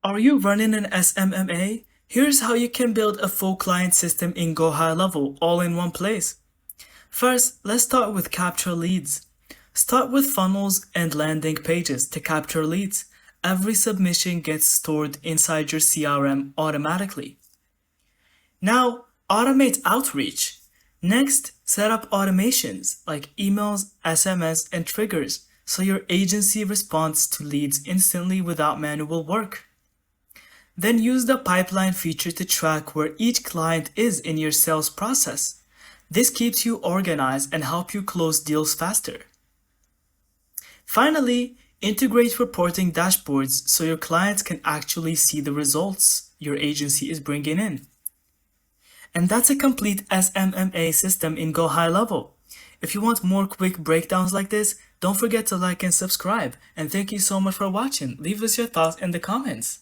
Are you running an SMMA? Here's how you can build a full client system in GoHighLevel all in one place. First, let's start with capture leads. Start with funnels and landing pages to capture leads. Every submission gets stored inside your CRM automatically. Now, automate outreach. Next, set up automations like emails, SMS, and triggers so your agency responds to leads instantly without manual work. Then use the pipeline feature to track where each client is in your sales process. This keeps you organized and helps you close deals faster. Finally, integrate reporting dashboards so your clients can actually see the results your agency is bringing in. And that's a complete SMMA system in GoHighLevel. If you want more quick breakdowns like this, don't forget to like and subscribe. And thank you so much for watching. Leave us your thoughts in the comments.